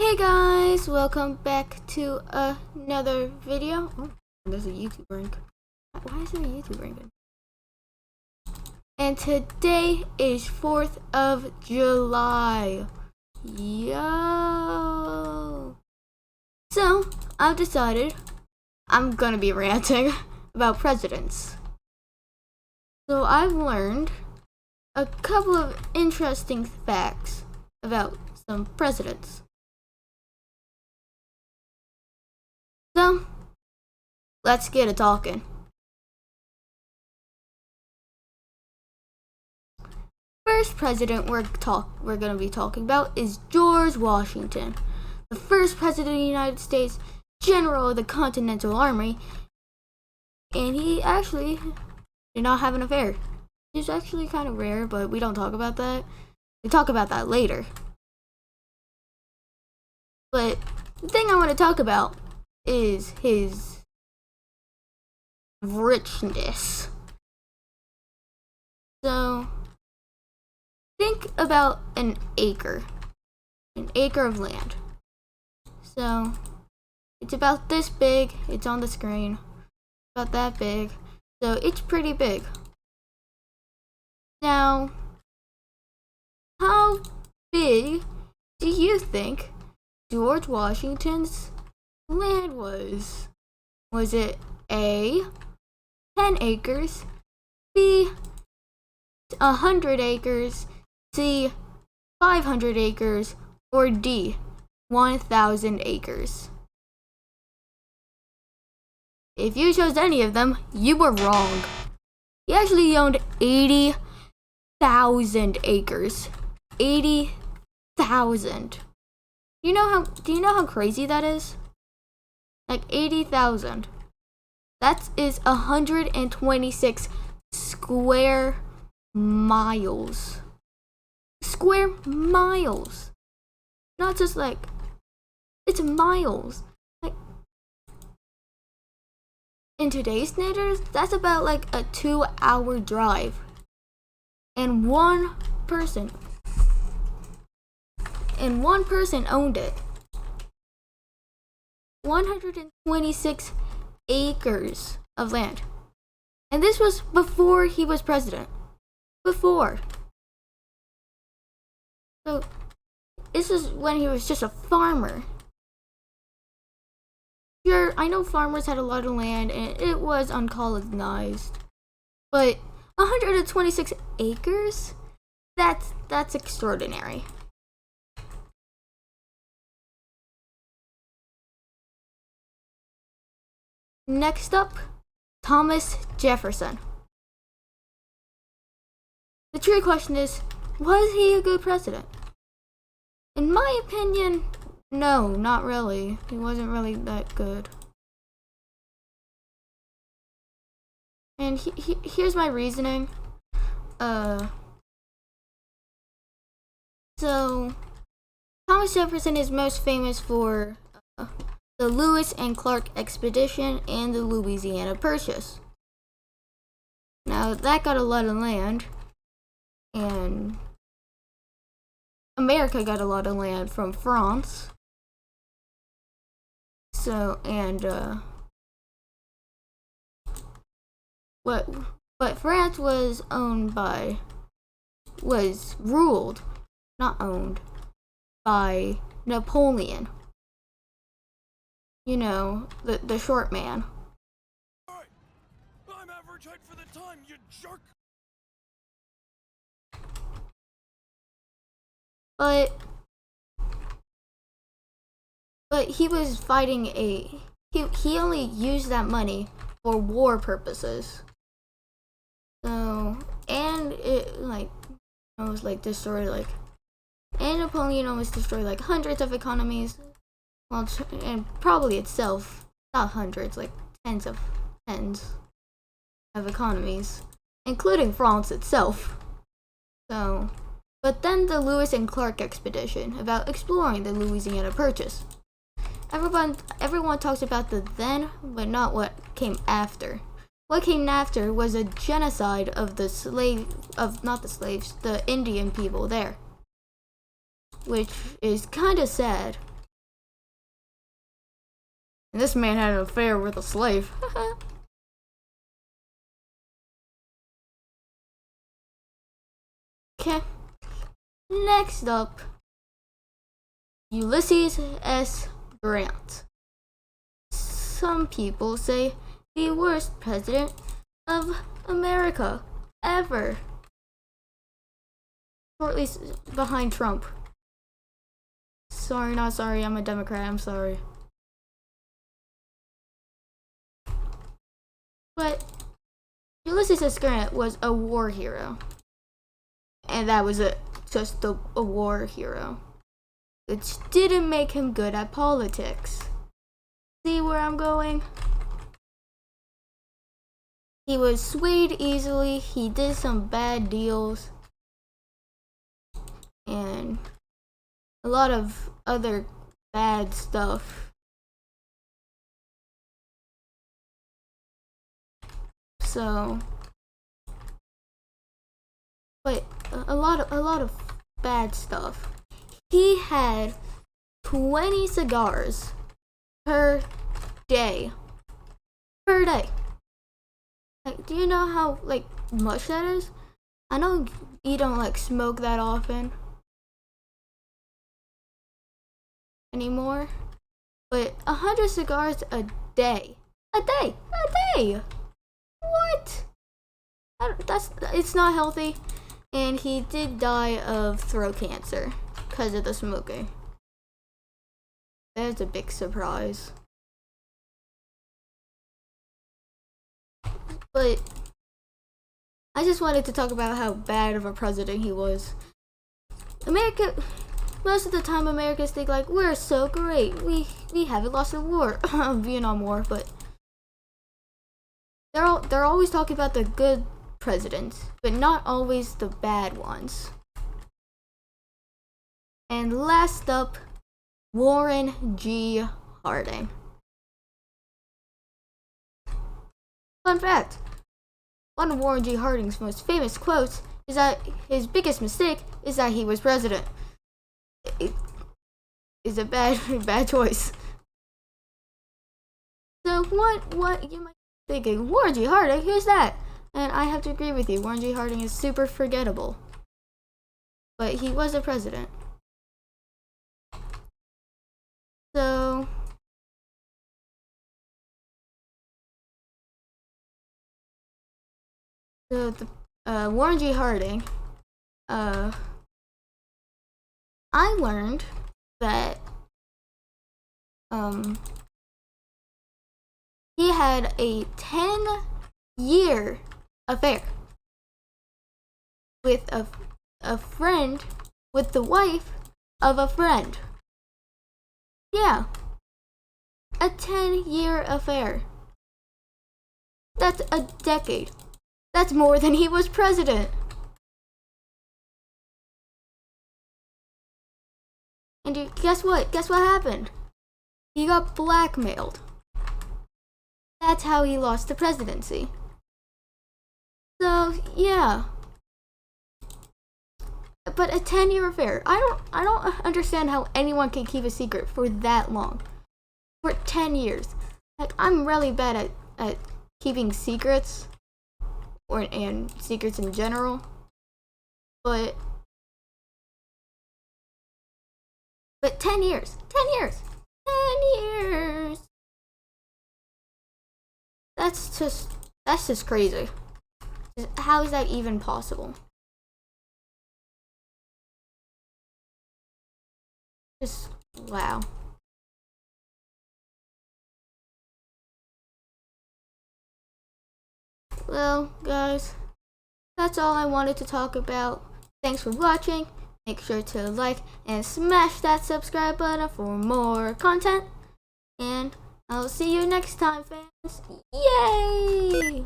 Hey guys, welcome back to another video. Oh, there's a YouTube link. Why is there a YouTube link? And today is 4th of July. Yo! So, I've decided I'm gonna be ranting about presidents. So, I've learned a couple of interesting facts about some presidents. So, let's get it talking. First president we're going to be talking about is George Washington, the first president of the United States, general of the Continental Army, and he actually did not have an affair. It's actually kind of rare, but we don't talk about that. We talk about that later. But the thing I want to talk about is his richness. So, think about an acre of land. So, it's about this big. It's on the screen. About that big. So, it's pretty big. Now, how big do you think George Washington's land was? Was it A, 10 acres, B, 100 acres, C, 500 acres, or D, 1,000 acres? If you chose any of them, you were wrong. He actually owned 80,000 acres. 80,000. Do you know how crazy that is? Like 80,000. That is 126 square miles. Square miles. Not just like, it's miles. Like, in today's standards, that's about like a 2-hour drive. And one person owned it. 126 acres of land. And this was before he was president. Before. So, this is when he was just a farmer. Sure, I know farmers had a lot of land and it was uncolonized. But 126 acres? That's extraordinary. Next up, Thomas Jefferson. The true question is, was he a good president? In my opinion, no, not really. He wasn't really that good. And here's my reasoning. So, Thomas Jefferson is most famous for the Lewis and Clark expedition and the Louisiana Purchase. Now, that got a lot of land, and America got a lot of land from France. So, and what France was ruled, not owned, by Napoleon. You know, the short man. Alright, I'm average height for the time, you jerk! But he was fighting he only used that money for war purposes. So, and it destroyed and Napoleon almost destroyed like hundreds of economies. Well, and probably itself, not hundreds, like tens of economies, including France itself. So, but then the Lewis and Clark expedition about exploring the Louisiana Purchase. Everyone talks about the then, but not what came after. What came after was a genocide of the Indian people there. Which is kind of sad. And this man had an affair with a slave. Okay. Next up, Ulysses S Grant. Some people say the worst president of America ever. Or at least behind Trump. Sorry, not sorry, I'm a Democrat, I'm sorry. But Ulysses S. Grant was a war hero. And that was it. Just a war hero. Which didn't make him good at politics. See where I'm going? He was swayed easily, he did some bad deals, and a lot of other bad stuff. So, but a lot of bad stuff. He had 20 cigars per day. Per day. Like, do you know how much that is? I know you don't smoke that often anymore, but 100 cigars a day. A day. What? It's not healthy. And he did die of throat cancer because of the smoking. That's a big surprise. But I just wanted to talk about how bad of a president he was. America, most of the time Americans think we're so great. We haven't lost a war, Vietnam War, but they're always talking about the good presidents, but not always the bad ones. And last up, Warren G. Harding. Fun fact, one of Warren G. Harding's most famous quotes is that his biggest mistake is that he was president. It is a bad choice. So what you might be thinking, Warren G. Harding, who's that? And I have to agree with you, Warren G. Harding is super forgettable. But he was a president. So Warren G. Harding, I learned that he had a 10-year affair with a friend, with the wife of a friend. Yeah, a 10-year affair. That's a decade. That's more than he was president. And guess what? Guess what happened? He got blackmailed. That's how he lost the presidency. So, yeah. But a 10-year affair. I don't understand how anyone can keep a secret for that long. For 10 years. I'm really bad at keeping secrets. And secrets in general. But 10 years. 10 years. 10 years. That's just crazy. How is that even possible? Just wow. Well, guys, that's all I wanted to talk about. Thanks for watching. Make sure to like and smash that subscribe button for more content. And I'll see you next time, fans. Yay!